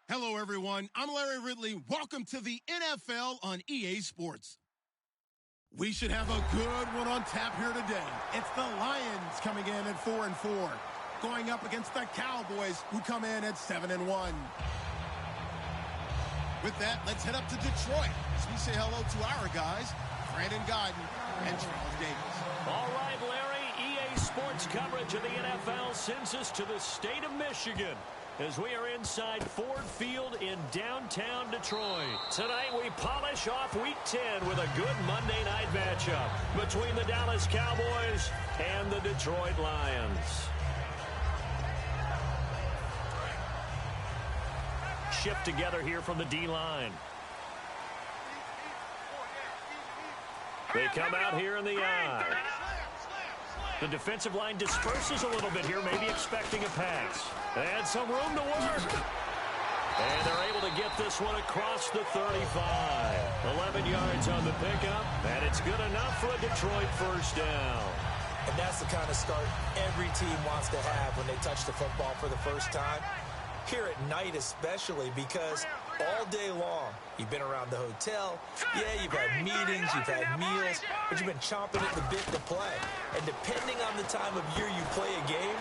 Hello, everyone. I'm Larry Ridley. Welcome to the NFL on EA Sports. We should have a good one on tap here today. It's the Lions coming in at 4-4, going up against the Cowboys, who come in at 7-1. With that, let's head up to Detroit as we say hello to our guys, Brandon Godden and Charles Davis. All right, Larry, EA Sports coverage of the NFL sends us to the state of Michigan as we are inside Ford Field in downtown Detroit. Tonight we polish off Week 10 with a good Monday night matchup between the Dallas Cowboys and the Detroit Lions. Shift together here from the D-line. They come out here in the I. The defensive line disperses a little bit here, maybe expecting a pass. And some room to work. And they're able to get this one across the 35. 11 yards on the pickup, and it's good enough for a Detroit first down. And that's the kind of start every team wants to have when they touch the football for the first time. Here at night especially, because all day long you've been around the hotel. Yeah, you've had meetings, you've had meals, but you've been chomping at the bit to play. And depending on the time of year you play a game,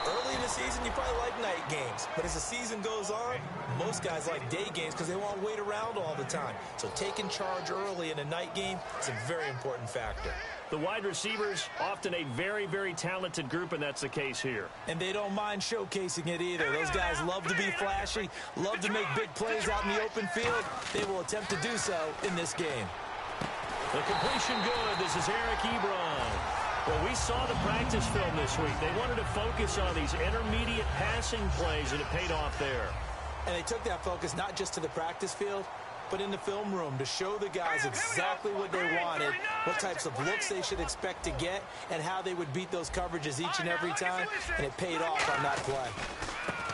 early in the season you probably like night games. But as the season goes on, most guys like day games because they won't wait around all the time. So taking charge early in a night game is a very important factor. The wide receivers, often a very, very talented group, and that's the case here. And they don't mind showcasing it either. Those guys love to be flashy, love to make big plays out in the open field. They will attempt to do so in this game. The completion good. This is Eric Ebron. Well, we saw the practice film this week. They wanted to focus on these intermediate passing plays, and it paid off there. And they took that focus not just to the practice field, but in the film room to show the guys exactly what they wanted, what types of looks they should expect to get, and how they would beat those coverages each and every time, and it paid off on that play.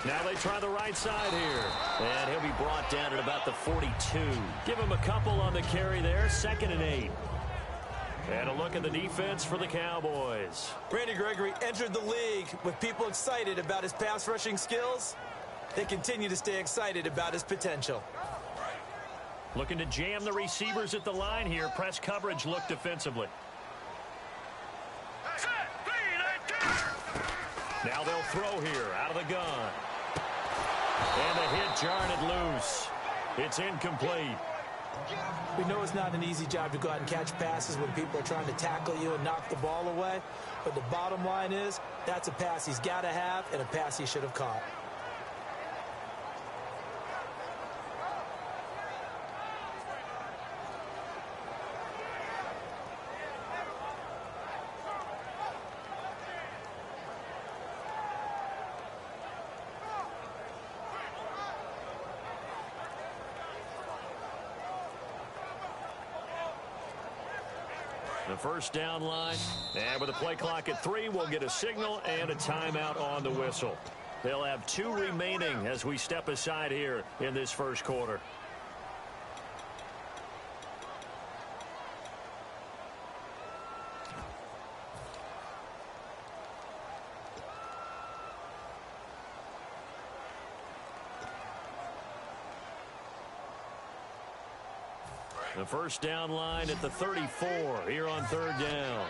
Now they try the right side here, and he'll be brought down at about the 42. Give him a couple on the carry there, 2nd and 8. And a look at the defense for the Cowboys. Randy Gregory entered the league with people excited about his pass rushing skills. They continue to stay excited about his potential. Looking to jam the receivers at the line here. Press coverage look defensively. Now they'll throw here out of the gun. And the hit jarred loose. It's incomplete. We know it's not an easy job to go out and catch passes when people are trying to tackle you and knock the ball away. But the bottom line is that's a pass he's got to have and a pass he should have caught. The first down line, and with the play clock at 3, we'll get a signal and a timeout on the whistle. They'll have 2 remaining as we step aside here in this first quarter. The first down line at the 34 here on 3rd down.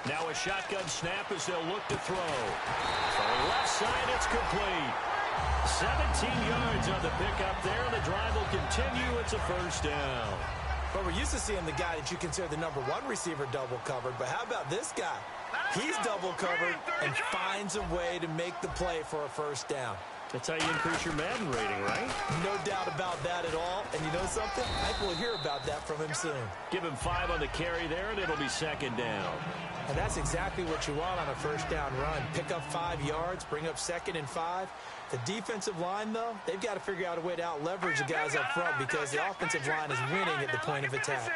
Now a shotgun snap as they'll look to throw. On the left side, it's complete. 17 yards on the pickup there. The drive will continue. It's a first down. But we're used to seeing the guy that you consider the number 1 receiver double covered. But how about this guy? He's double covered and finds a way to make the play for a first down. That's how you increase your Madden rating, right? No doubt about that at all. And you know something? I think we'll hear about that from him soon. Give him 5 on the carry there, and it'll be 2nd down. And that's exactly what you want on a first down run. Pick up 5 yards, bring up 2nd and 5. The defensive line, though, they've got to figure out a way to out-leverage the guys up front because the offensive line is winning at the point of attack.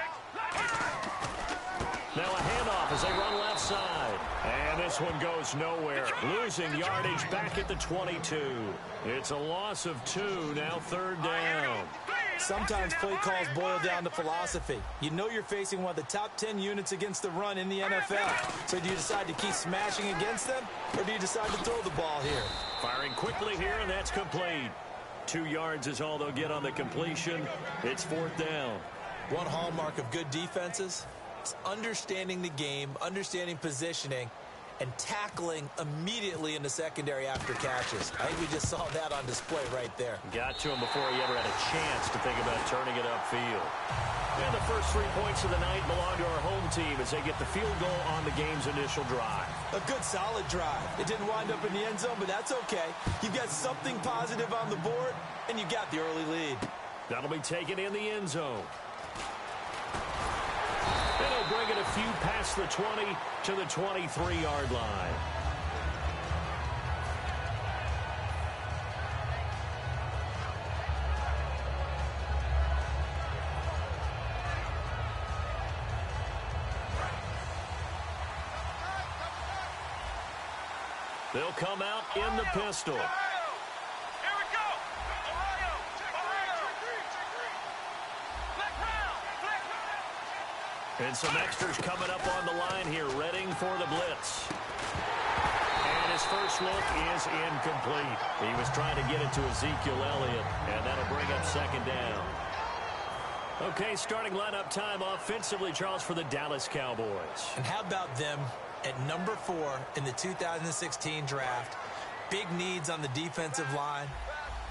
Now a handoff as they run left side. And this one goes nowhere. Losing yardage back at the 22. It's a loss of 2, now 3rd down. Sometimes play calls boil down to philosophy. You know you're facing one of the top 10 units against the run in the NFL. So do you decide to keep smashing against them, or do you decide to throw the ball here? Firing quickly here, and that's complete. 2 yards is all they'll get on the completion. It's 4th down. One hallmark of good defenses is understanding the game, understanding positioning, and tackling immediately in the secondary after catches. I think we just saw that on display right there. Got to him before he ever had a chance to think about turning it upfield. And the first 3 points of the night belong to our home team as they get the field goal on the game's initial drive. A good, solid drive. It didn't wind up in the end zone, but that's okay. You've got something positive on the board, and you got the early lead. That'll be taken in the end zone. It'll bring it a few past the 20 to the 23-yard line. They'll come out in the pistol. And some extras coming up on the line here, readying for the blitz. And his first look is incomplete. He was trying to get it to Ezekiel Elliott, and that'll bring up 2nd down. Okay, starting lineup time offensively, Charles, for the Dallas Cowboys. And how about them at number 4 in the 2016 draft? Big needs on the defensive line.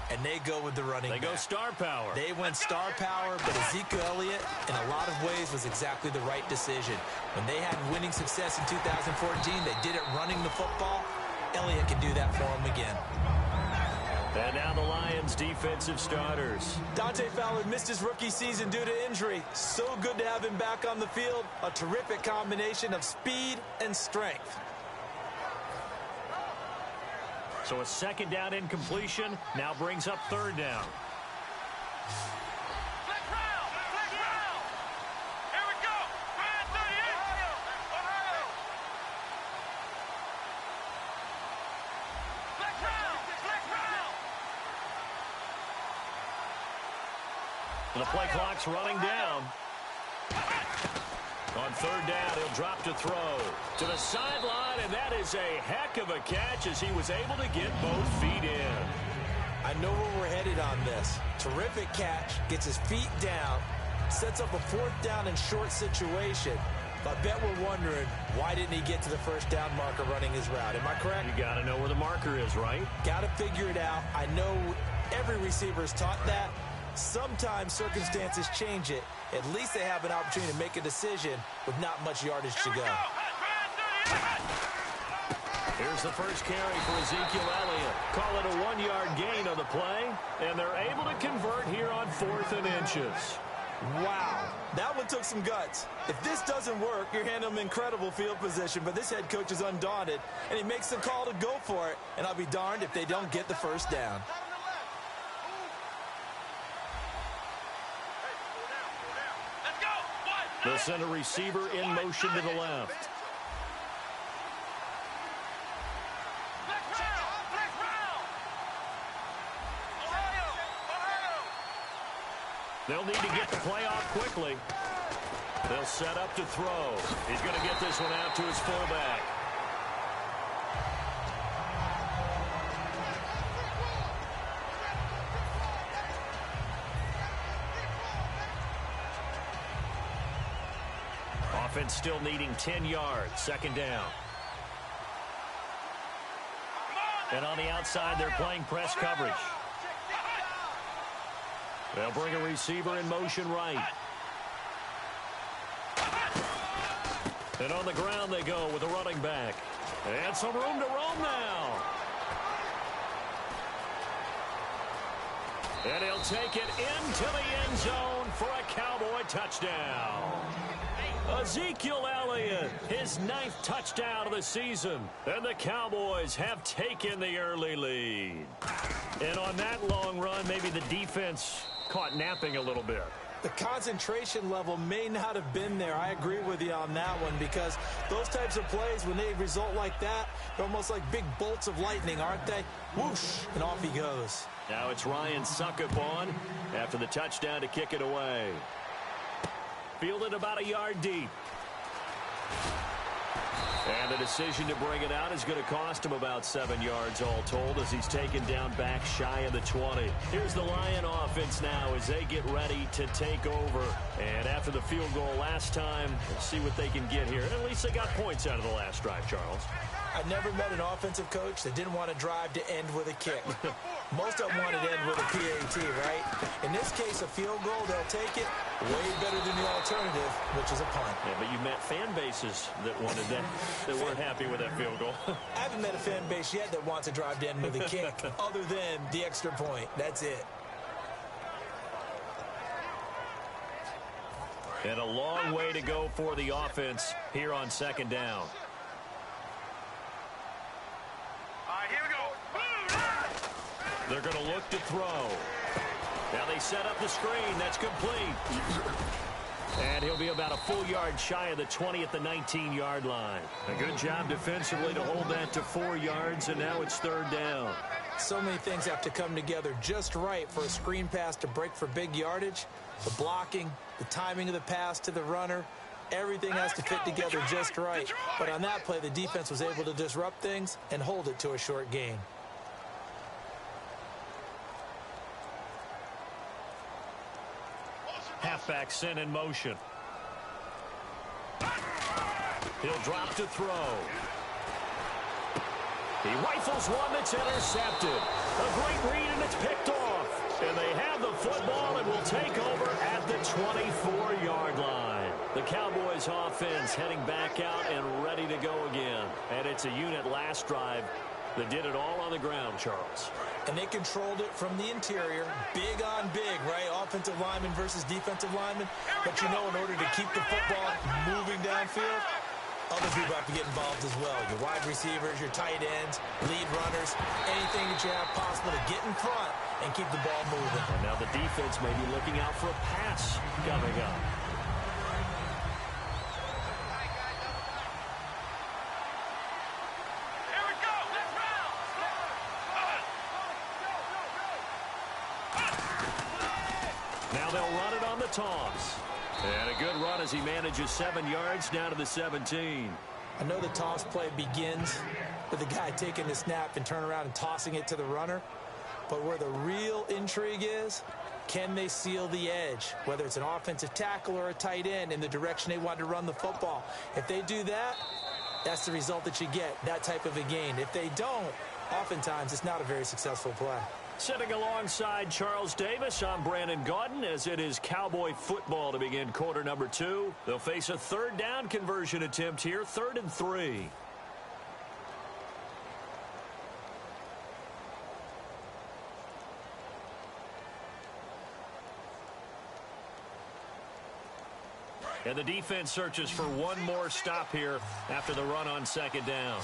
And they go with the running back. They go star power. They went star power, but Ezekiel Elliott, in a lot of ways, was exactly the right decision. When they had winning success in 2014, they did it running the football. Elliott can do that for them again. And now the Lions' defensive starters. Dante Fowler missed his rookie season due to injury. So good to have him back on the field. A terrific combination of speed and strength. So a 2nd down incompletion now brings up 3rd down. Here we go. 38. The play clock's running down. On 3rd down, he'll drop to throw to the sideline, and that is a heck of a catch as he was able to get both feet in. I know where we're headed on this. Terrific catch, gets his feet down, sets up a 4th down and short situation. But I bet we're wondering, why didn't he get to the 1st down marker running his route? Am I correct? You got to know where the marker is, right? Got to figure it out. I know every receiver is taught that. Sometimes circumstances change it. At least they have an opportunity to make a decision with not much yardage to go. Here's the first carry for Ezekiel Elliott. Call it a 1-yard gain on the play, and they're able to convert here on 4th and inches. Wow, that one took some guts. If this doesn't work, you're handing them incredible field position, but this head coach is undaunted, and he makes the call to go for it, and I'll be darned if they don't get the 1st down. They'll send a receiver in motion to the left. They'll need to get the play off quickly. They'll set up to throw. He's going to get this one out to his fullback. Offense still needing 10 yards. 2nd down. And on the outside, they're playing press coverage. They'll bring a receiver in motion right. And on the ground they go with a running back. And some room to roam now. And he'll take it into the end zone for a Cowboy touchdown. Ezekiel Elliott, his 9th touchdown of the season. And the Cowboys have taken the early lead. And on that long run, maybe the defense caught napping a little bit. The concentration level may not have been there. I agree with you on that one, because those types of plays, when they result like that, they're almost like big bolts of lightning, aren't they? Whoosh, and off he goes. Now it's Ryan Suckup on after the touchdown to kick it away. Fielded about a yard deep. And the decision to bring it out is going to cost him about 7 yards all told as he's taken down back shy of the 20. Here's the Lion offense now as they get ready to take over. And after the field goal last time, let's see what they can get here. At least they got points out of the last drive, Charles. I never met an offensive coach that didn't want to drive to end with a kick. Most of them wanted to end with a PAT, right? In this case, a field goal, they'll take it way better than the alternative, which is a punt. Yeah, but you met fan bases that wanted that, that weren't happy with that field goal. I haven't met a fan base yet that wants to drive to end with a kick other than the extra point. That's it. And a long way to go for the offense here on second down. Here we go. They're going to look to throw. Now they set up the screen. That's complete. And he'll be about a full yard shy of the 20 at the 19-yard line. A good job defensively to hold that to 4 yards, and now it's third down. So many things have to come together just right for a screen pass to break for big yardage. The blocking, the timing of the pass to the runner, everything has to fit together just right. But on that play, the defense was able to disrupt things and hold it to a short gain. Halfback sent in motion. He'll drop to throw. He rifles one that's intercepted. A great read, and it's picked off. And they have the football and will take over at the 24-yard line. The Cowboys offense heading back out and ready to go again. And it's a unit last drive that did it all on the ground, Charles. And they controlled it from the interior, big on big, right? Offensive lineman versus defensive lineman. But you know, in order to keep the football moving downfield, other people have to get involved as well. Your wide receivers, your tight ends, lead runners, anything that you have possible to get in front and keep the ball moving. And now the defense may be looking out for a pass coming up. Now they'll run it on the toss. And a good run as he manages 7 yards down to the 17. I know the toss play begins with the guy taking the snap and turn around and tossing it to the runner. But where the real intrigue is, can they seal the edge? Whether it's an offensive tackle or a tight end in the direction they want to run the football. If they do that, that's the result that you get, that type of a gain. If they don't, oftentimes it's not a very successful play. Sitting alongside Charles Davis, I'm Brandon Gaudin as it is Cowboy football to begin quarter number 2. They'll face a third down conversion attempt here, 3rd and 3. And the defense searches for one more stop here after the run on second down.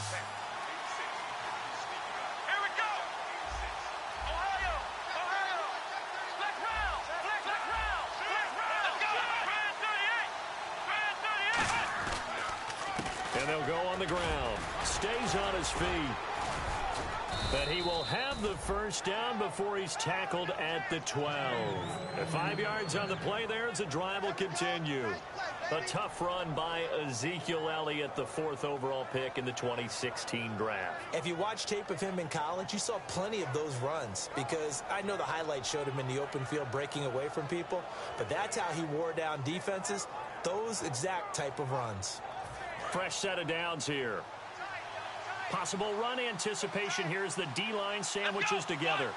And they'll go on the ground. Stays on his feet. But he will have the first down before he's tackled at the 12. At 5 yards on the play there as the drive will continue. A tough run by Ezekiel Elliott, the 4th overall pick in the 2016 draft. If you watch tape of him in college, you saw plenty of those runs because I know the highlights showed him in the open field breaking away from people, but that's how he wore down defenses, those exact type of runs. Fresh set of downs here. Possible run anticipation here as the D-line sandwiches together.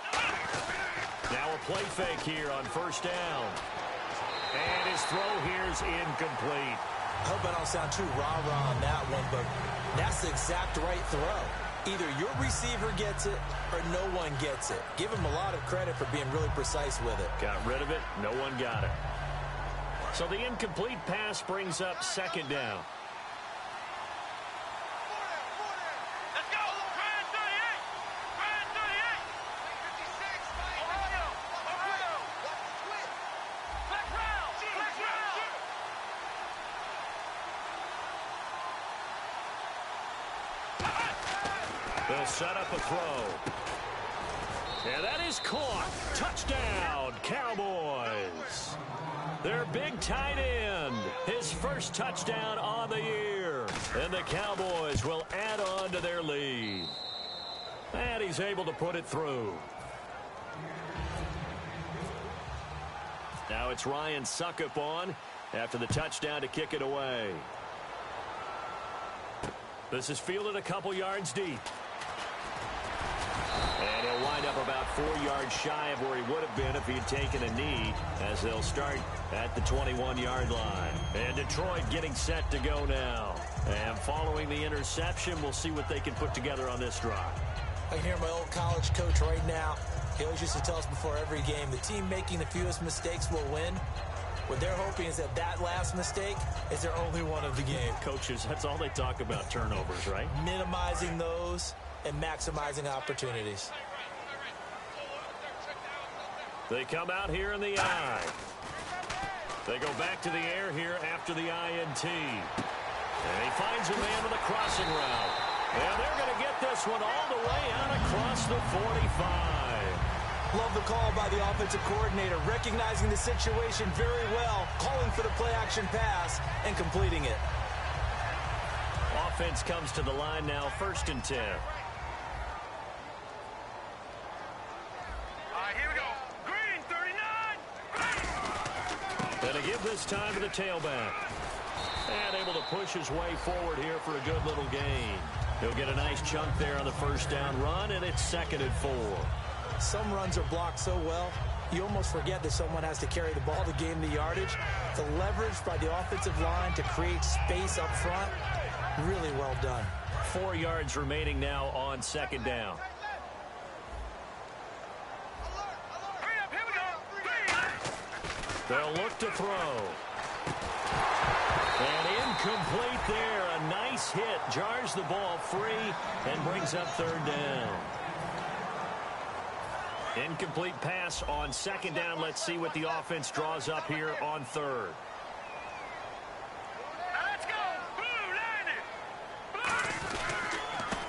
Now a play fake here on first down. And his throw here is incomplete. I hope I don't sound too rah-rah on that one, but that's the exact right throw. Either your receiver gets it or no one gets it. Give him a lot of credit for being really precise with it. Got rid of it. No one got it. So the incomplete pass brings up second down. They'll set up a throw. And that is caught. Touchdown, Cowboys. Their big tight end, his first touchdown on the year. And the Cowboys will add on to their lead. And he's able to put it through. Now it's Ryan Suckup on after the touchdown to kick it away. This is fielded a couple yards deep. And he'll wind up about 4 yards shy of where he would have been if he had taken a knee, as they'll start at the 21-yard line. And Detroit getting set to go now. And following the interception, we'll see what they can put together on this drive. I can hear my old college coach right now. He always used to tell us before every game, the team making the fewest mistakes will win. What they're hoping is that last mistake is their only one of the game. Coaches, that's all they talk about, turnovers, right? Minimizing those and maximizing opportunities. They come out here in the I. They go back to the air here after the INT. And he finds a man with a crossing route. And they're going to get this one all the way out across the 45. Love the call by the offensive coordinator, recognizing the situation very well, calling for the play-action pass, and completing it. Offense comes to the line now, 1st and 10. All right, here we go. Green, 39. And to give this time to the tailback. And able to push his way forward here for a good little gain. He'll get a nice chunk there on the first down run, and it's 2nd and 4. Some runs are blocked so well, you almost forget that someone has to carry the ball to gain the yardage. The leverage by the offensive line to create space up front, really well done. 4 yards remaining now on 2nd down. Hurry up, here we go. They'll look to throw. And incomplete there. A nice hit. Jars the ball free and brings up 3rd down. Incomplete pass on 2nd down. Let's see what the offense draws up here on 3rd. Let's go. Blue, line it.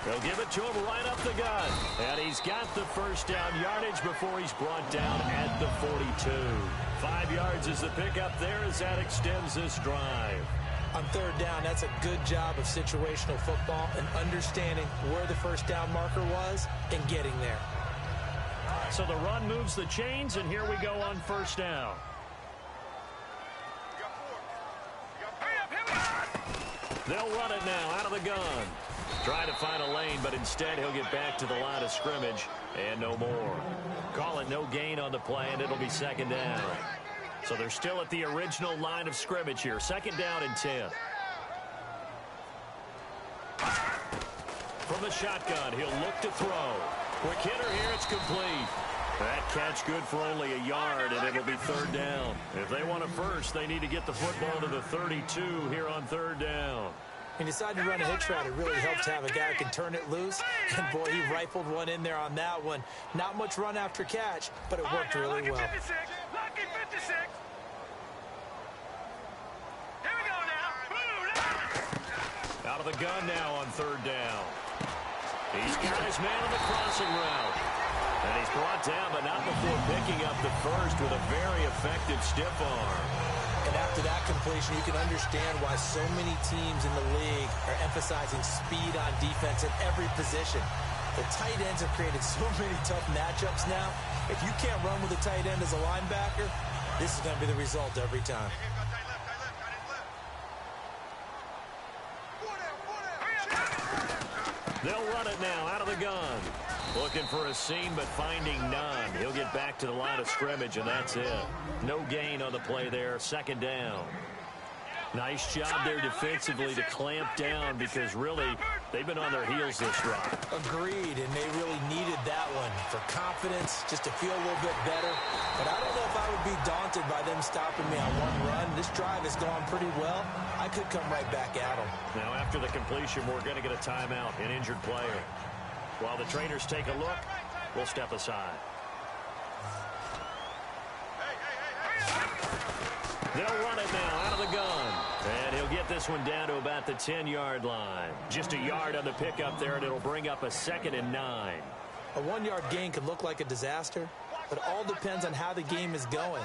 They'll give it to him right up the gut. And he's got the first down yardage before he's brought down at the 42. 5 yards is the pickup there as that extends this drive. On 3rd down, that's a good job of situational football and understanding where the first down marker was and getting there. So the run moves the chains, and here we go on 1st down. They'll run it now out of the gun. Try to find a lane, but instead he'll get back to the line of scrimmage and no more. Call it no gain on the play, and it'll be 2nd down. So they're still at the original line of scrimmage here. 2nd down and 10. From the shotgun, he'll look to throw. Quick hitter here, it's complete. That catch good for only a yard, and it'll be 3rd down. If they want a first, they need to get the football to the 32 here on 3rd down. He decided to run a hitch route. It really helps to have a guy who can turn it loose. And, boy, he rifled one in there on that one. Not much run after catch, but it worked really well. Lucky 56. Here we go now. Out of the gun now on 3rd down. He's got his man on the crossing route. And he's brought down, but not before picking up the first with a very effective stiff arm. And after that completion, you can understand why so many teams in the league are emphasizing speed on defense at every position. The tight ends have created so many tough matchups now. If you can't run with a tight end as a linebacker, this is going to be the result every time. They'll run it now out of the gun. Looking for a seam, but finding none. He'll get back to the line of scrimmage, and that's it. No gain on the play there. 2nd down. Nice job there defensively to clamp down because really they've been on their heels this drive. Agreed, and they really needed that one for confidence, just to feel a little bit better. But I don't know if I would be daunted by them stopping me on one run. This drive has gone pretty well. I could come right back at them. Now after the completion, we're going to get a timeout, an injured player. While the trainers take a look, we'll step aside. They'll run it now out of the gun. And he'll get this one down to about the 10-yard line. Just a yard on the pickup there, and it'll bring up a 2nd and 9. A 1-yard gain could look like a disaster, but it all depends on how the game is going.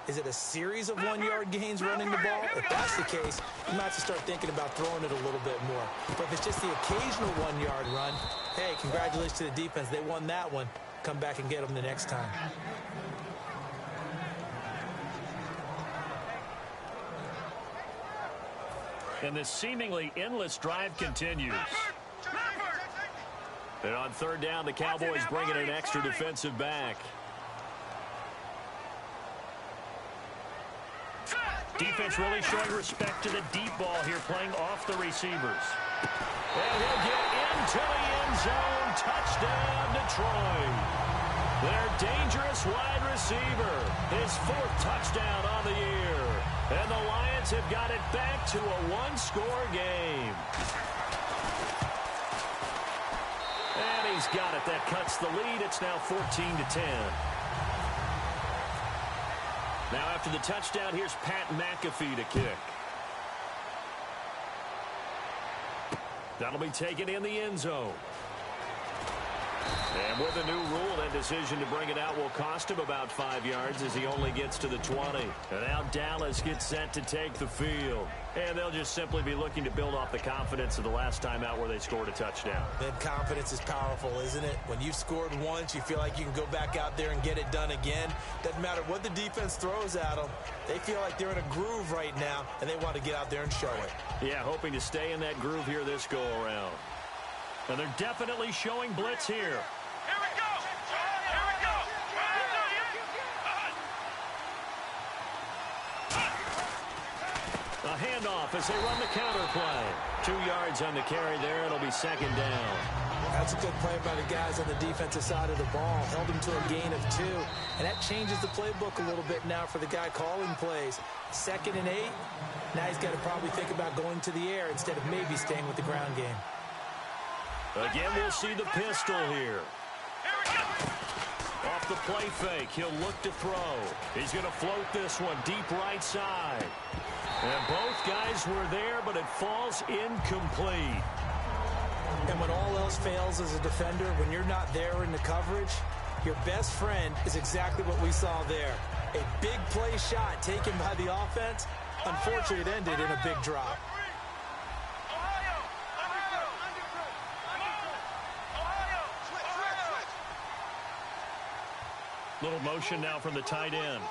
Is it a series of 1-yard gains running the ball? If that's the case, you might have to start thinking about throwing it a little bit more. But if it's just the occasional 1-yard run, hey, congratulations to the defense. They won that one. Come back and get them the next time. And this seemingly endless drive continues. And on third down, the Cowboys bring in an extra defensive back. Defense really showing respect to the deep ball here, playing off the receivers. And he'll get into the end zone. Touchdown, Detroit. Their dangerous wide receiver. His 4th touchdown on the year. And the Lions have got it back to a 1-score game. And he's got it. That cuts the lead. It's now 14-10. Now after the touchdown, here's Pat McAfee to kick. That'll be taken in the end zone. And with a new rule, that decision to bring it out will cost him about 5 yards as he only gets to the 20. And now Dallas gets set to take the field. And they'll just simply be looking to build off the confidence of the last time out where they scored a touchdown. Then confidence is powerful, isn't it? When you've scored once, you feel like you can go back out there and get it done again. Doesn't matter what the defense throws at them. They feel like they're in a groove right now, and they want to get out there and show it. Yeah, hoping to stay in that groove here this go-around. And they're definitely showing blitz here. Here we go. Here we go. A handoff as they run the counter play. 2 yards on the carry there. It'll be second down. That's a good play by the guys on the defensive side of the ball. Held them to a gain of 2. And that changes the playbook a little bit now for the guy calling plays. 2nd and 8. Now he's got to probably think about going to the air instead of maybe staying with the ground game. Again, we'll see the pistol here. Off the play fake, he'll look to throw. He's going to float this one deep right side. And both guys were there, but it falls incomplete. And when all else fails as a defender, when you're not there in the coverage, your best friend is exactly what we saw there. A big play shot taken by the offense. Unfortunately, it ended in a big drop. Little motion now from the tight end.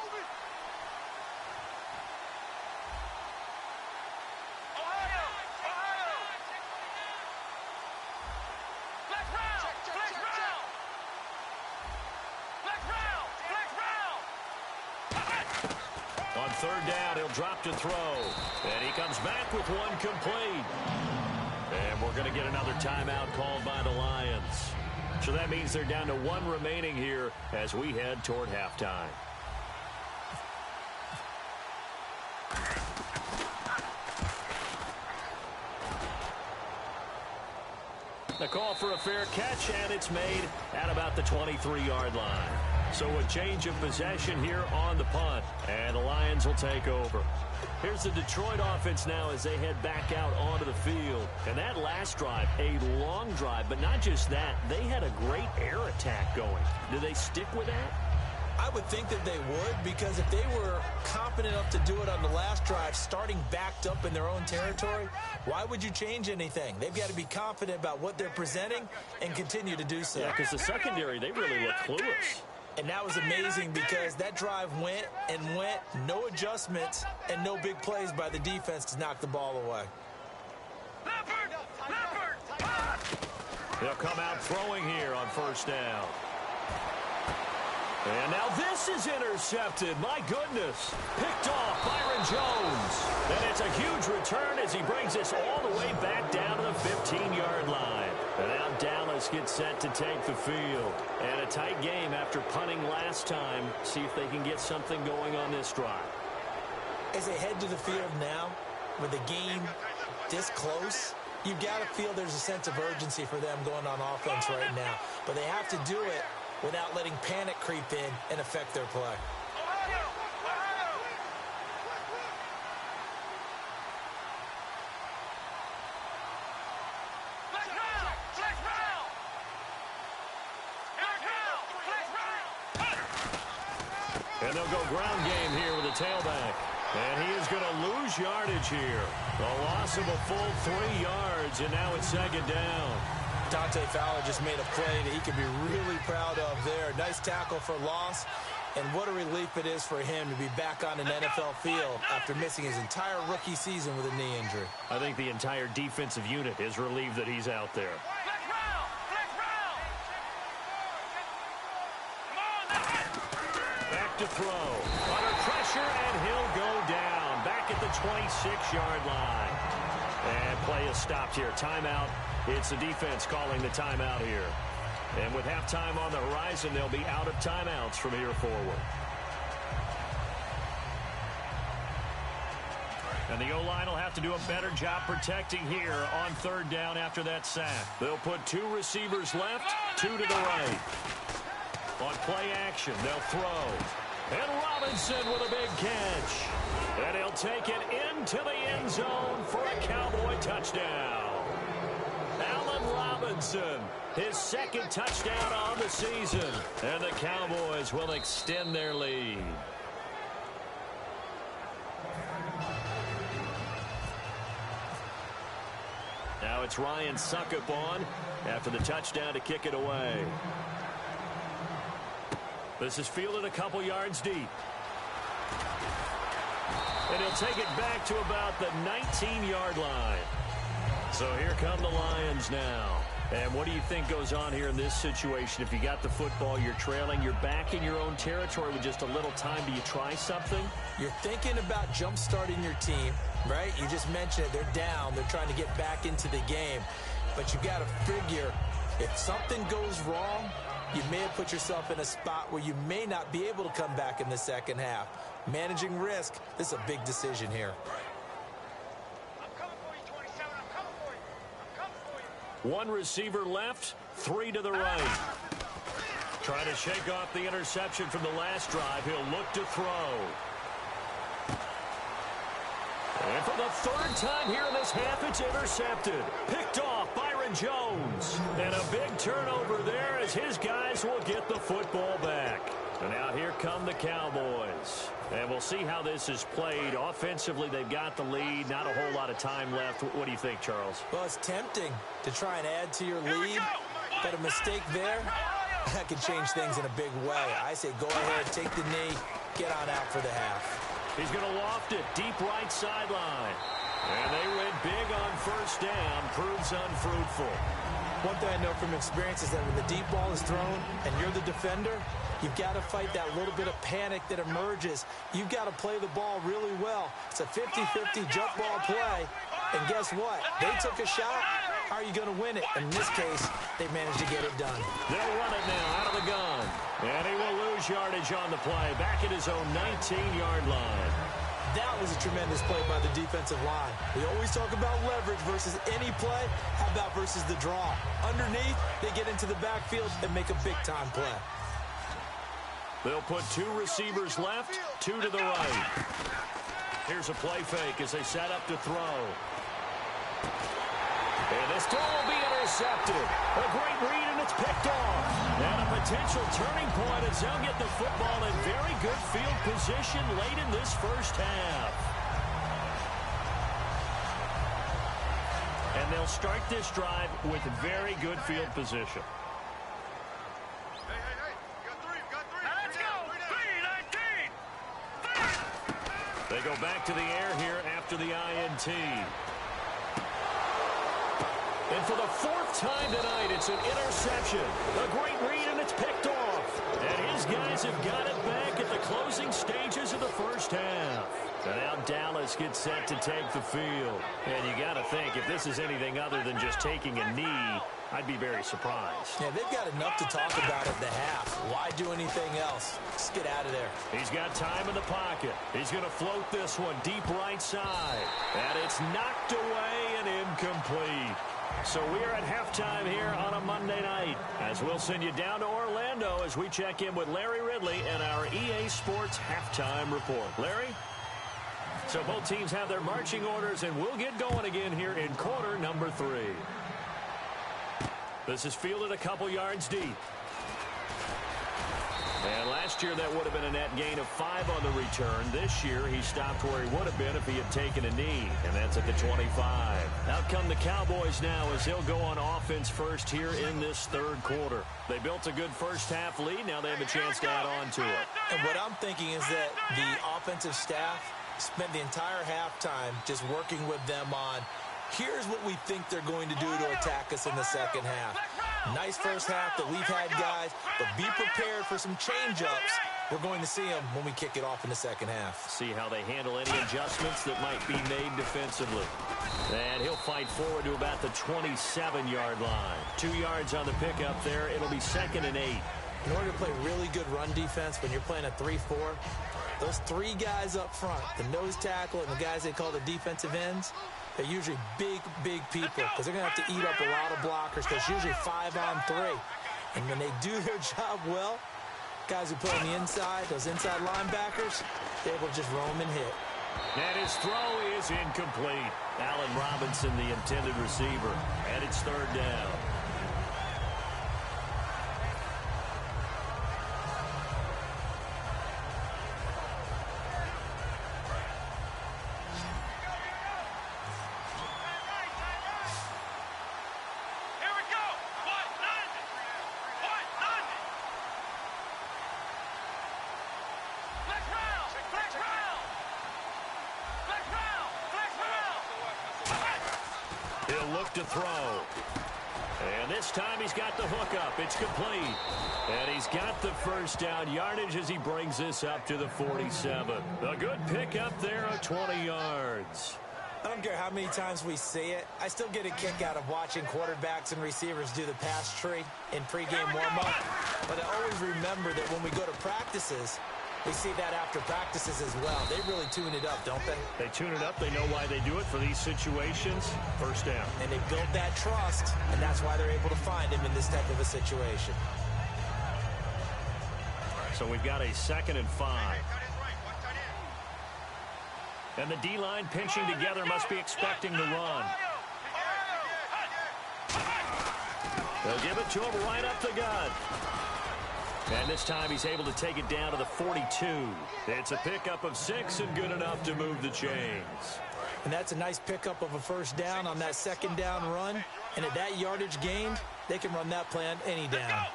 On third down, he'll drop to throw. And he comes back with one complete. And we're going to get another timeout called by the Lions. So that means they're down to 1 remaining here as we head toward halftime. The call for a fair catch, and it's made at about the 23-yard line. So a change of possession here on the punt, and the Lions will take over. Here's the Detroit offense now as they head back out onto the field. And that last drive, a long drive, but not just that. They had a great air attack going. Do they stick with that? I would think that they would, because if they were confident enough to do it on the last drive, starting backed up in their own territory, why would you change anything? They've got to be confident about what they're presenting and continue to do so. Yeah, because the secondary, they really look clueless. And that was amazing because that drive went and went, no adjustments, and no big plays by the defense to knock the ball away. They'll come out throwing here on first down. And now this is intercepted. My goodness. Picked off Byron Jones. And it's a huge return as he brings this all the way back down to the 15-yard line. And now Dallas gets set to take the field. And a tight game after punting last time. See if they can get something going on this drive. As they head to the field now, with the game this close, you've got to feel there's a sense of urgency for them going on offense right now. But they have to do it without letting panic creep in and affect their play. And they'll go ground game here with a tailback. And he is going to lose yardage here. A loss of a full 3 yards, and now it's second down. Dante Fowler just made a play that he can be really proud of there. Nice tackle for loss. And what a relief it is for him to be back on an NFL field after missing his entire rookie season with a knee injury. I think the entire defensive unit is relieved that he's out there. Back to throw. Under pressure, and he'll go down. Back at the 26-yard line. And play is stopped here. Timeout. It's the defense calling the timeout here. And with halftime on the horizon, they'll be out of timeouts from here forward. And the O-line will have to do a better job protecting here on third down after that sack. They'll put 2 receivers left, 2 to the right. On play action, they'll throw. And Robinson with a big catch. And he'll take it into the end zone for a Cowboy touchdown. Allen Robinson, his second touchdown on the season. And the Cowboys will extend their lead. Now it's Ryan Suckup on after the touchdown to kick it away. This is fielded a couple yards deep. And he'll take it back to about the 19-yard line. So here come the Lions now. And what do you think goes on here in this situation? If you got the football, you're trailing, you're back in your own territory with just a little time. Do you try something? You're thinking about jump-starting your team, right? You just mentioned it. They're down. They're trying to get back into the game. But you got to figure, if something goes wrong, you may have put yourself in a spot where you may not be able to come back in the second half. Managing risk, this is a big decision here. One receiver left, 3 to the right. Trying to shake off the interception from the last drive. He'll look to throw. And for the 3rd time here in this half, it's intercepted. Picked off Byron Jones. And a big turnover there as his guys will get the football back. And now here come the Cowboys. And we'll see how this is played. Offensively, they've got the lead. Not a whole lot of time left. What do you think, Charles? Well, it's tempting to try and add to your lead, but a mistake there, that could change things in a big way. I say go ahead, take the knee, get on out for the half. He's going to loft it deep right sideline. And they went big on first down. Proves unfruitful. One thing I know from experience is that when the deep ball is thrown and you're the defender, you've got to fight that little bit of panic that emerges. You've got to play the ball really well. It's a 50-50 jump ball play. And guess what? They took a shot. How are you going to win it? In this case, they managed to get it done. They'll run it now out of the gun. And he will lose yardage on the play. Back at his own 19-yard line. That was a tremendous play by the defensive line. We always talk about leverage versus any play. How about versus the draw? Underneath, they get into the backfield and make a big-time play. They'll put 2 receivers left, 2 to the right. Here's a play fake as they set up to throw. And this throw will be intercepted. A great read, and it's picked off. And a potential turning point as they'll get the football in very good field position late in this first half. And they'll start this drive with very good field position. They go back to the air here after the INT. And for the 4th time tonight, it's an interception. A great read, and it's picked off. And his guys have got it back at the closing stages of the first half. And now Dallas gets set to take the field. And you got to think, if this is anything other than just taking a knee, I'd be very surprised. Yeah, they've got enough to talk about at the half. Why do anything else? Just get out of there. He's got time in the pocket. He's going to float this one deep right side. And it's knocked away and incomplete. So we are at halftime here on a Monday night as we'll send you down to Orlando as we check in with Larry Ridley and our EA Sports Halftime Report. Larry? So both teams have their marching orders, and we'll get going again here in quarter number 3. This is fielded a couple yards deep. And last year, that would have been a net gain of 5 on the return. This year, he stopped where he would have been if he had taken a knee, and that's at the 25. Out come the Cowboys now as he'll go on offense first here in this third quarter. They built a good first-half lead. Now they have a chance to add on to it. And what I'm thinking is that the offensive staff spent the entire halftime just working with them on, here's what we think they're going to do to attack us in the second half. Nice first half that we've had, guys, but be prepared for some change-ups. We're going to see them when we kick it off in the second half. See how they handle any adjustments that might be made defensively. And he'll fight forward to about the 27-yard line. 2 yards on the pickup there. It'll be 2nd and 8. In order to play really good run defense when you're playing a 3-4, those 3 guys up front, the nose tackle and the guys they call the defensive ends, they're usually big people because they're going to have to eat up a lot of blockers because usually 5 on 3. And when they do their job well, guys who play on the inside, those inside linebackers, they're able to just roam and hit. And his throw is incomplete. Allen Robinson, the intended receiver, and it's 3rd down. To throw. And this time he's got the hook up. It's complete. And he's got the first down yardage as he brings this up to the 47. A good pickup there of 20 yards. I don't care how many times we see it. I still get a kick out of watching quarterbacks and receivers do the pass tree in pregame warm-up. But I always remember that when we go to practices, we see that after practices as well. They really tune it up, don't they? They tune it up. They know why they do it for these situations. First down. And they built that trust, and that's why they're able to find him in this type of a situation. So we've got a 2nd and 5. And the D-line pinching together must be expecting the run. They'll give it to him right up the gut. And this time he's able to take it down to the 42. It's a pickup of 6 and good enough to move the chains. And that's a nice pickup of a first down on that 2nd down run. And at that yardage gained, they can run that play on any down.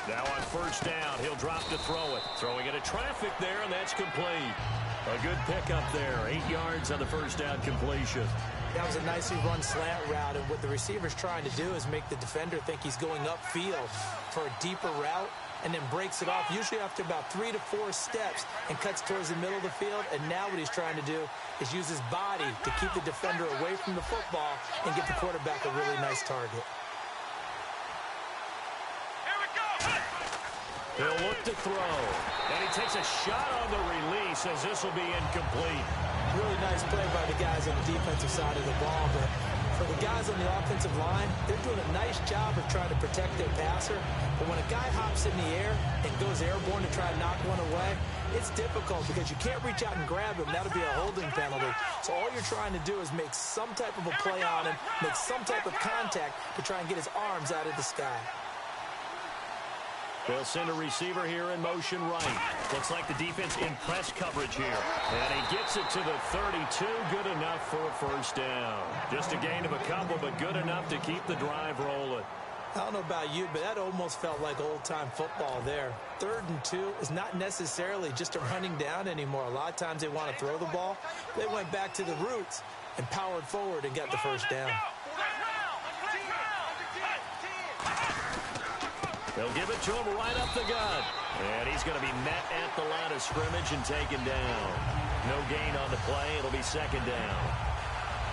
Now on first down, he'll drop to throw it. Throwing it at traffic there, and that's complete. A good pickup there. 8 yards on the first down completion. That was a nicely run slant route, and what the receiver's trying to do is make the defender think he's going upfield for a deeper route and then breaks it off, usually after about 3 to 4 steps, and cuts towards the middle of the field. And now what he's trying to do is use his body to keep the defender away from the football and get the quarterback a really nice target. He'll look to throw. And he takes a shot on the release as this will be incomplete. Really nice play by the guys on the defensive side of the ball, but for the guys on the offensive line, they're doing a nice job of trying to protect their passer. But when a guy hops in the air and goes airborne to try and knock one away, it's difficult because you can't reach out and grab him. That'll be a holding penalty. So all you're trying to do is make some type of a play on him, make some type of contact to try and get his arms out of the sky. They'll send a receiver here in motion right. Looks like the defense in press coverage here. And he gets it to the 32. Good enough for a first down. Just a gain of a couple, but good enough to keep the drive rolling. I don't know about you, but that almost felt like old-time football there. 3rd and 2 is not necessarily just a running down anymore. A lot of times they want to throw the ball. They went back to the roots and powered forward and got the first down. They'll give it to him right up the gut. And he's going to be met at the line of scrimmage and taken down. No gain on the play. It'll be 2nd down.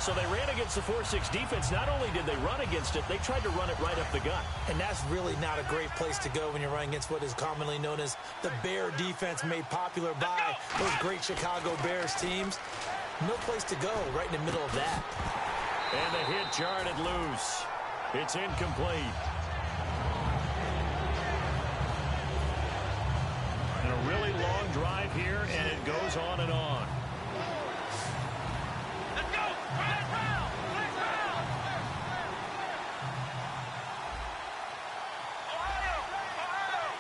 So they ran against the 4-6 defense. Not only did they run against it, they tried to run it right up the gut. And that's really not a great place to go when you're running against what is commonly known as the Bear defense, made popular by those great Chicago Bears teams. No place to go right in the middle of that. And the hit jarred it loose. It's incomplete. And a really long drive here, and it goes on and on. Let's go! Flag round! Flag round! Ohio! Ohio!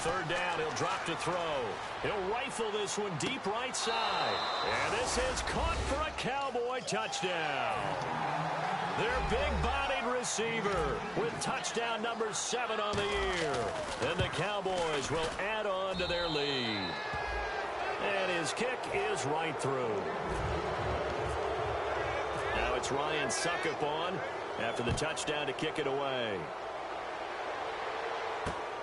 third down. He'll drop to throw. He'll rifle this one deep right side. And this is caught for a Cowboy touchdown. Their big-bodied receiver with touchdown number 7 on the year. And the Cowboys will add on to their lead. And his kick is right through. Now it's Ryan Suckup on after the touchdown to kick it away.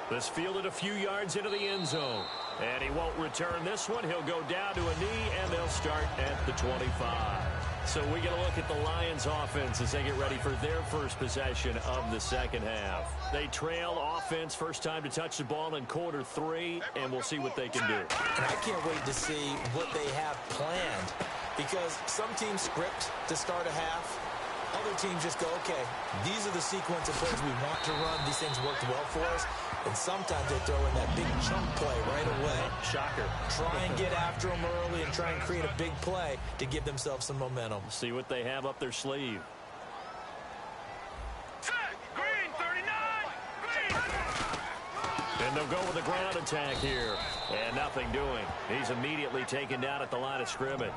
This fielded a few yards into the end zone. And he won't return this one. He'll go down to a knee, and they'll start at the 25. So we get a look at the Lions offense as they get ready for their first possession of the second half. They trail offense first time to touch the ball in quarter 3, and we'll see what they can do. And I can't wait to see what they have planned, because some teams script to start a half. Other teams just go, okay, these are the sequence of plays we want to run. These things worked well for us. And sometimes they throw in that big chunk play right away. Shocker. Try and get after them early and try and create a big play to give themselves some momentum. See what they have up their sleeve. Green, 39. Green. And they'll go with a ground attack here. And nothing doing. He's immediately taken down at the line of scrimmage.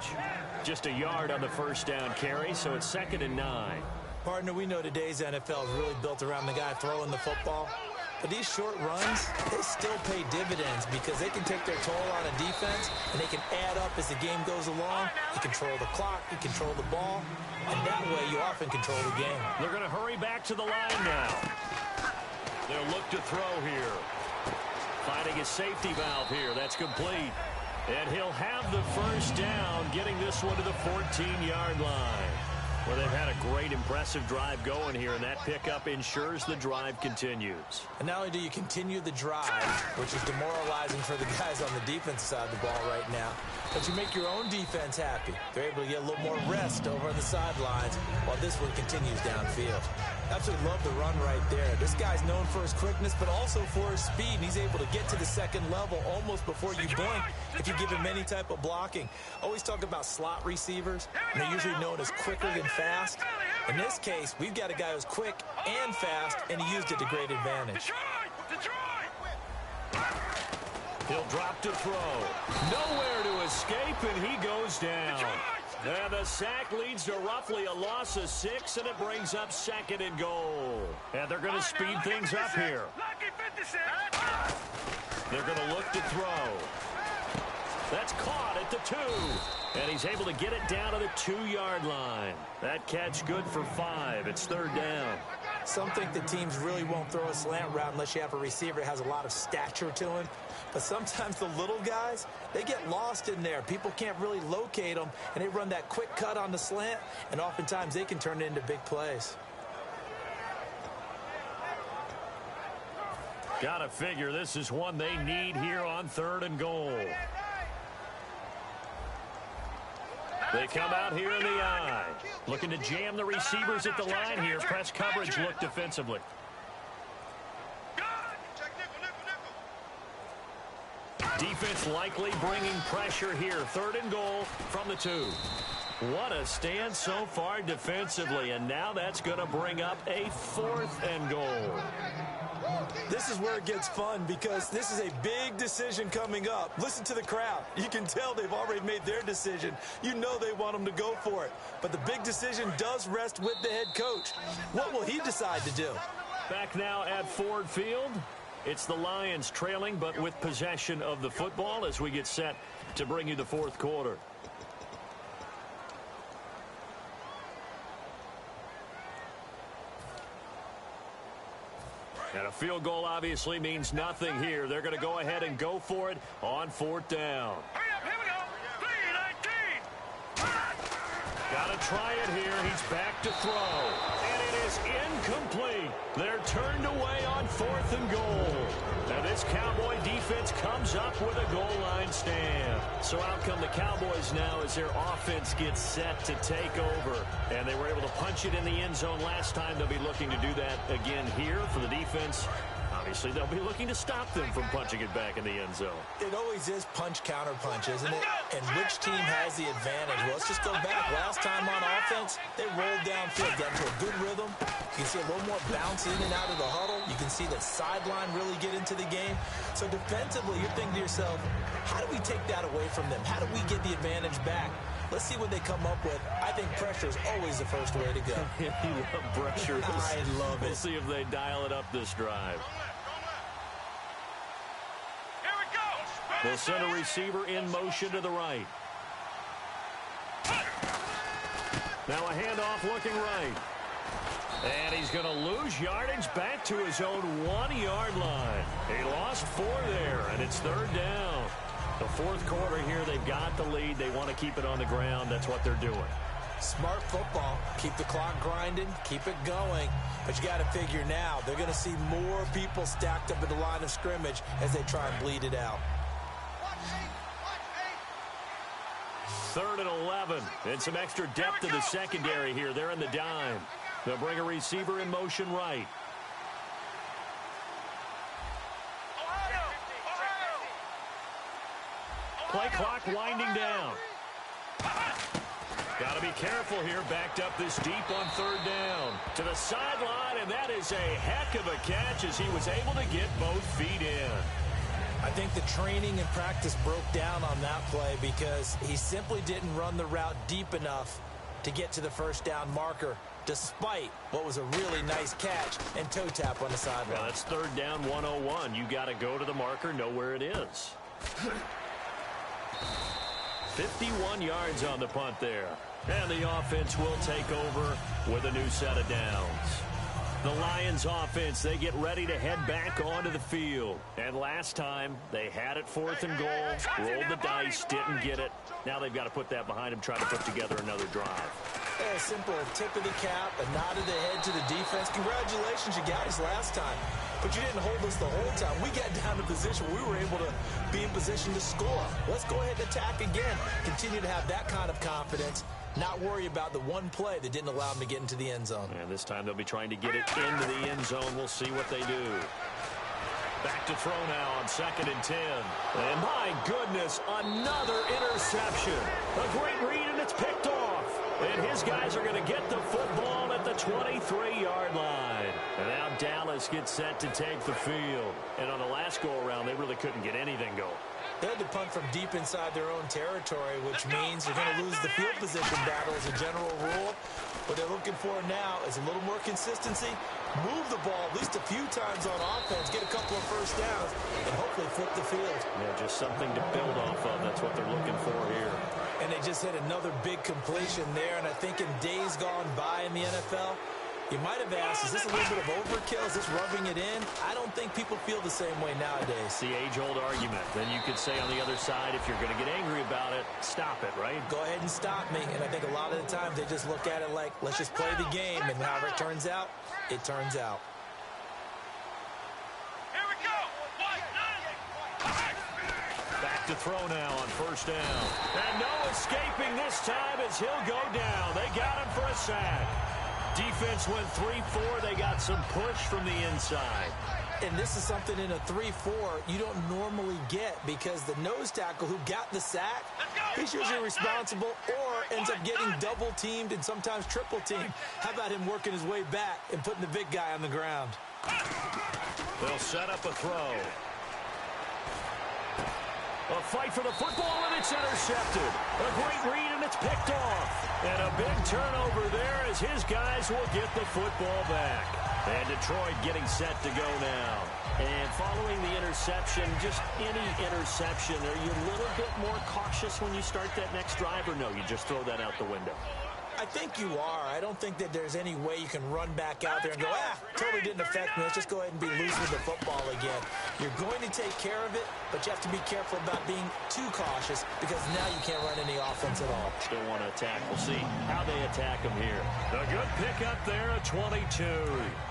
Just a yard on the first down carry, so it's 2nd and 9. Partner, we know today's NFL is really built around the guy throwing the football. But these short runs, they still pay dividends because they can take their toll on a defense, and they can add up as the game goes along. You control the clock, you control the ball, and that way you often control the game. They're going to hurry back to the line now. They'll look to throw here. Finding a safety valve here. That's complete. And he'll have the first down, getting this one to the 14-yard line. Well, they've had a great, impressive drive going here, and that pickup ensures the drive continues. And not only do you continue the drive, which is demoralizing for the guys on the defensive side of the ball right now, but you make your own defense happy. They're able to get a little more rest over on the sidelines while this one continues downfield. Absolutely love the run right there. This guy's known for his quickness, but also for his speed, and he's able to get to the second level almost before you blink if you give him any type of blocking. Always talk about slot receivers, and they're usually known as quicker than fast. In this case, we've got a guy who's quick and fast, and he used it to great advantage. He'll drop to throw. Nowhere to escape, and he goes down. And the sack leads to roughly a loss of 6, and it brings up 2nd and goal. And they're going to speed things up here. They're going to look to throw. That's caught at the 2. And he's able to get it down to the 2-yard line. That catch good for 5. It's 3rd down. Some think that teams really won't throw a slant route unless you have a receiver that has a lot of stature to him. But sometimes the little guys, they get lost in there. People can't really locate them, and they run that quick cut on the slant, and oftentimes they can turn it into big plays. Gotta figure this is one they need here on 3rd and goal. They come out here in the eye. Looking to jam the receivers at the line here. Press coverage look defensively. Defense likely bringing pressure here. 3rd and goal from the 2. What a stand so far defensively. And now that's going to bring up a 4th and goal. This is where it gets fun because this is a big decision coming up. Listen to the crowd. You can tell they've already made their decision. You know they want them to go for it. But the big decision does rest with the head coach. What will he decide to do? Back now at Ford Field. It's the Lions trailing, but with possession of the football as we get set to bring you the 4th quarter. And a field goal obviously means nothing here. They're going to go ahead and go for it on 4th down. Here we go. 3-19. Got to try it here. He's back to throw. And it is incomplete. They're turned away on 4th and goal. Now this Cowboy defense comes up with a goal line stand. So out come the Cowboys now as their offense gets set to take over. And they were able to punch it in the end zone last time. They'll be looking to do that again here for the defense. Obviously, they'll be looking to stop them from punching it back in the end zone. It always is punch-counter-punch, isn't it? And which team has the advantage? Well, let's just go back. Last time on offense, they rolled downfield, got into a good rhythm. You can see a little more bounce in and out of the huddle. You can see the sideline really get into the game. So defensively, you're thinking to yourself, how do we take that away from them? How do we get the advantage back? Let's see what they come up with. I think pressure is always the first way to go. You love pressure. I love it. We'll see if they dial it up this drive. Here we go. They'll send a receiver in motion to the right. Now a handoff looking right. And he's going to lose yardage back to his own 1-yard line. He lost 4 there, and it's third down. The fourth quarter here, they've got the lead. They want to keep it on the ground. That's what they're doing. Smart football. Keep the clock grinding. Keep it going. But you got to figure now, they're going to see more people stacked up at the line of scrimmage as they try and bleed it out. 3rd and 11. And some extra depth in the secondary here. They're in the dime. They'll bring a receiver in motion right. Play clock winding down. Got to be careful here. Backed up this deep on 3rd down. To the sideline, and that is a heck of a catch as he was able to get both feet in. I think the training and practice broke down on that play because he simply didn't run the route deep enough to get to the first down marker, despite what was a really nice catch and toe tap on the sideline. Well, that's 3rd down 101. You got to go to the marker, know where it is. 51 yards on the punt there. And the offense will take over with a new set of downs. The Lions offense, they get ready to head back onto the field. And last time, they had it 4th and goal, rolled the dice, didn't get it. Now they've got to put that behind them, try to put together another drive. A simple tip of the cap, a nod of the head to the defense. Congratulations, you got us last time. But you didn't hold us the whole time. We got down to position where we were able to be in position to score. Let's go ahead and attack again. Continue to have that kind of confidence. Not worry about the one play that didn't allow them to get into the end zone. And this time they'll be trying to get it into the end zone. We'll see what they do. Back to throw now on 2nd and 10. And my goodness, another interception. A great read, and it's picked off. And his guys are going to get the football at the 23-yard line. And now Dallas gets set to take the field. And on the last go-around, they really couldn't get anything going. They had to punt from deep inside their own territory, which means they're going to lose the field position battle as a general rule. What they're looking for now is a little more consistency, move the ball at least a few times on offense, get a couple of first downs, and hopefully flip the field. Yeah, just something to build off of. That's what they're looking for here. And they just hit another big completion there, and I think in days gone by in the NFL, you might have asked, is this a little bit of overkill? Is this rubbing it in? I don't think people feel the same way nowadays. It's the age-old argument. Then you could say on the other side, if you're going to get angry about it, stop it, right? Go ahead and stop me. And I think a lot of the times they just look at it like, let's just play the game, and however it turns out, it turns out. Here we go. Back to throw now on 1st down. And no escaping this time as he'll go down. They got him for a sack. Defense went 3-4. They got some push from the inside. And this is something in a 3-4 you don't normally get because the nose tackle who got the sack, he's usually responsible or ends up getting double-teamed and sometimes triple-teamed. How about him working his way back and putting the big guy on the ground? They'll set up a throw. A fight for the football, and it's intercepted. A great read, and it's picked off. And a big turnover there as his guys will get the football back. And Detroit getting set to go now. And following the interception, just any interception, are you a little bit more cautious when you start that next drive, or no, you just throw that out the window? I think you are. I don't think that there's any way you can run back out there and go, totally didn't affect me. Let's just go ahead and be loose with the football again. You're going to take care of it, but you have to be careful about being too cautious because now you can't run any offense at all. Still want to attack. We'll see how they attack them here. A good pickup there at 22. Over.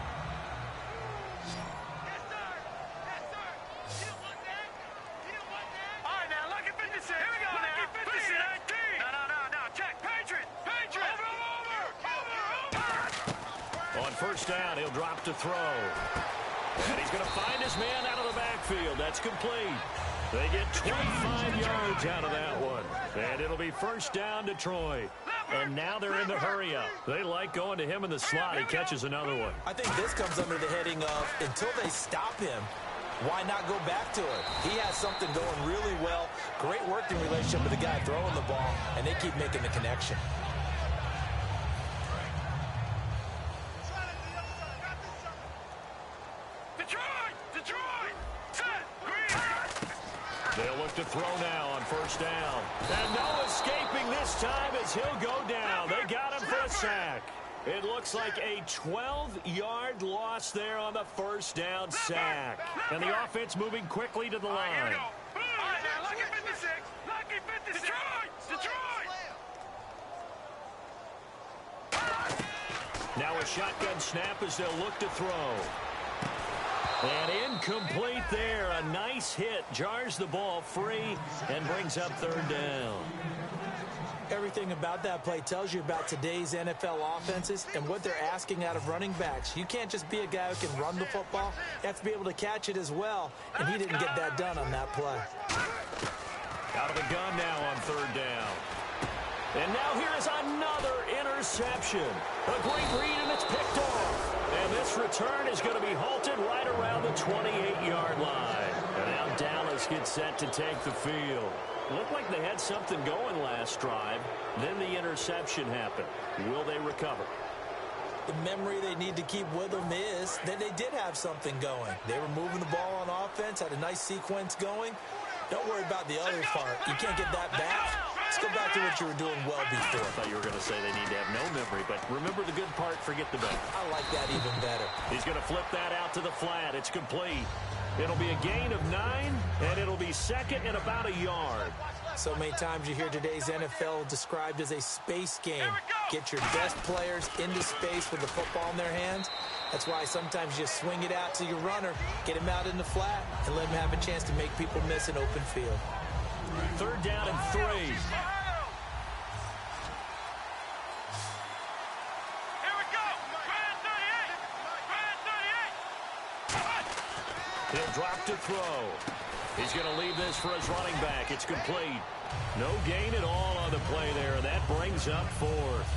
1st down, he'll drop to throw. And he's going to find his man out of the backfield. That's complete. They get 25 yards out of that one. And it'll be first down Detroit. And now they're in the hurry up. They like going to him in the slot. He catches another one. I think this comes under the heading of until they stop him, why not go back to it? He has something going really well. Great working relationship with the guy throwing the ball, and they keep making the connection. They'll look to throw now on first down. And no escaping this time as he'll go down. They got him for a sack. It looks like a 12-yard loss there on the first down sack. And the offense moving quickly to the line. Lucky 56. Lucky 56. Detroit. Now a shotgun snap as they'll look to throw. And incomplete there. A nice hit. Jars the ball free and brings up third down. Everything about that play tells you about today's NFL offenses and what they're asking out of running backs. You can't just be a guy who can run the football. You have to be able to catch it as well, and he didn't get that done on that play. Out of the gun now on third down. And now here is another interception. A great read, and it's picked off. And this return is going to be halted right around the 28-yard line. And now Dallas gets set to take the field. Looked like they had something going last drive. Then the interception happened. Will they recover? The memory they need to keep with them is that they did have something going. They were moving the ball on offense, had a nice sequence going. Don't worry about the other part. You can't get that back. Let's go back to what you were doing well before. I thought you were going to say they need to have no memory, but remember the good part, forget the bad. I like that even better. He's going to flip that out to the flat. It's complete. It'll be a gain of 9, and it'll be second and about a yard. So many times you hear today's NFL described as a space game. Get your best players into space with the football in their hands. That's why sometimes you swing it out to your runner, get him out in the flat, and let him have a chance to make people miss an open field. Third down and 3. Here we go. Brand 38. He'll drop to throw. He's going to leave this for his running back. It's complete. No gain at all on the play there, and that brings up fourth.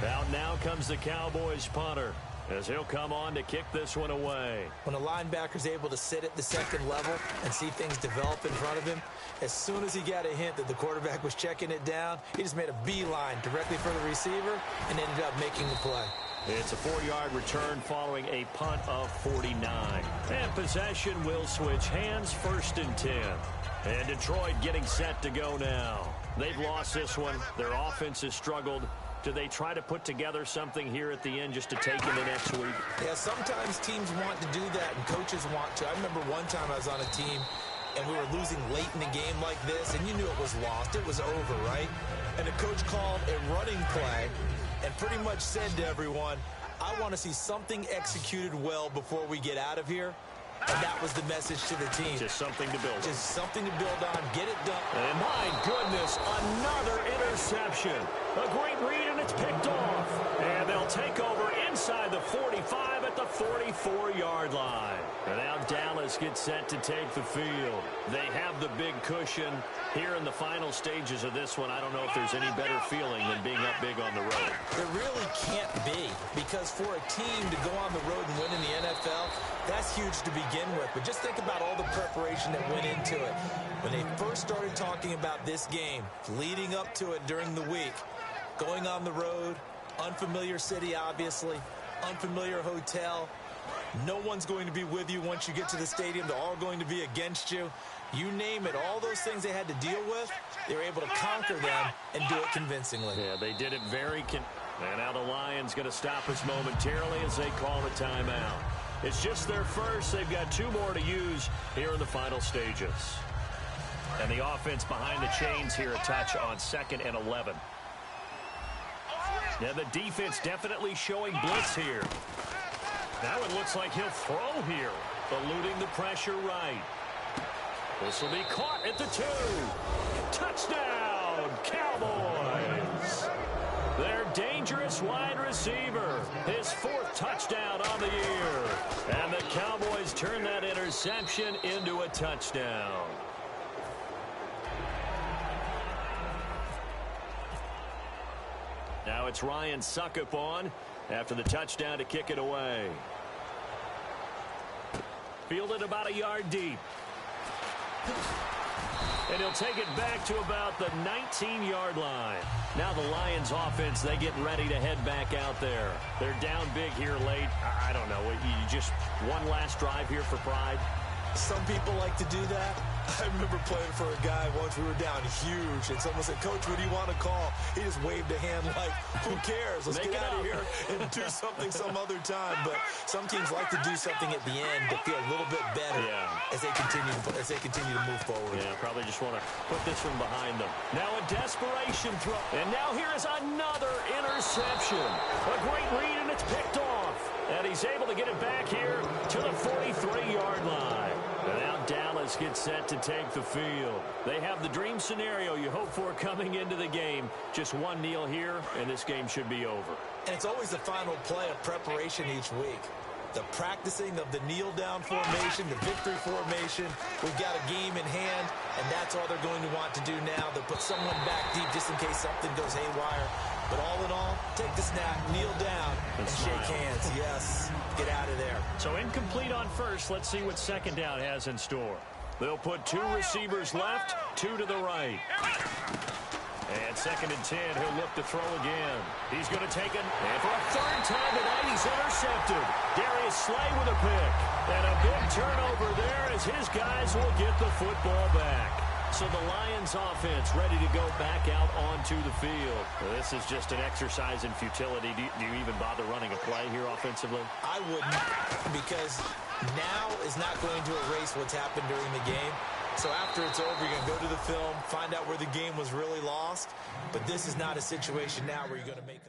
Out now comes the Cowboys punter as he'll come on to kick this one away. When a linebacker's able to sit at the second level and see things develop in front of him, as soon as he got a hint that the quarterback was checking it down, he just made a beeline directly for the receiver and ended up making the play. It's a 4-yard return following a punt of 49. And possession will switch hands, first and 10. And Detroit getting set to go now. They've lost this one. Their offense has struggled. Do they try to put together something here at the end just to take into next week? Yeah, sometimes teams want to do that and coaches want to. I remember one time I was on a team and we were losing late in the game like this, and you knew it was lost. It was over, right? And the coach called a running play and pretty much said to everyone, I want to see something executed well before we get out of here. And that was the message to the team. Just something to build on. Just something to build on. Get it done. And my goodness, another interception. A great read, and it's picked off. And they'll take over inside the 45 at the 44-yard line. And now Dallas gets set to take the field. They have the big cushion. Here in the final stages of this one, I don't know if there's any better feeling than being up big on the road. There really can't be, because for a team to go on the road and win in the NFL, that's huge to begin with. But just think about all the preparation that went into it. When they first started talking about this game, leading up to it during the week, going on the road, unfamiliar city, obviously, unfamiliar hotel. No one's going to be with you once you get to the stadium. They're all going to be against you. You name it, all those things they had to deal with, they were able to conquer them and do it convincingly. Yeah, they did it very and now the Lions going to stop us momentarily as they call a timeout. It's just their first. They've got 2 more to use here in the final stages. And the offense behind the chains here a touch on 2nd and 11. Now the defense definitely showing blitz here. Now it looks like he'll throw here, eluding the pressure right. This will be caught at the 2. Touchdown, Cowboys! Their dangerous wide receiver. His 4th touchdown on the year. And the Cowboys turn that interception into a touchdown. Now it's Ryan Suckup on after the touchdown to kick it away. Fielded about a yard deep. And he'll take it back to about the 19-yard line. Now the Lions offense, they get ready to head back out there. They're down big here late. I don't know. You just one last drive here for pride? Some people like to do that. I remember playing for a guy once. We were down huge, and someone said, "Coach, what do you want to call?" He just waved a hand like, "Who cares? Let's get out of here and do something some other time." But some teams like to do something at the end to feel a little bit better as they continue to move forward. Yeah, probably just want to put this one behind them. Now a desperation throw, and now here is another interception. A great read, and it's picked off. And he's able to get it back here to the 43-yard line. And now Dallas gets set to take the field. They have the dream scenario you hope for coming into the game. Just one kneel here, and this game should be over. And it's always the final play of preparation each week. The practicing of the kneel-down formation, the victory formation. We've got a game in hand, and that's all they're going to want to do now. They'll put someone back deep just in case something goes haywire. But all in all, take the snap, kneel down, and shake hands. Yes, get out of there. So incomplete on first. Let's see what second down has in store. They'll put 2 receivers left, 2 to the right. And 2nd and 10, he'll look to throw again. He's going to take it, and for a 3rd time tonight, he's intercepted. Darius Slay with a pick. And a big turnover there as his guys will get the football back. So the Lions offense ready to go back out onto the field. Well, this is just an exercise in futility. Do you even bother running a play here offensively? I wouldn't, because now is not going to erase what's happened during the game. So after it's over, you're going to go to the film, find out where the game was really lost. But this is not a situation now where you're going to make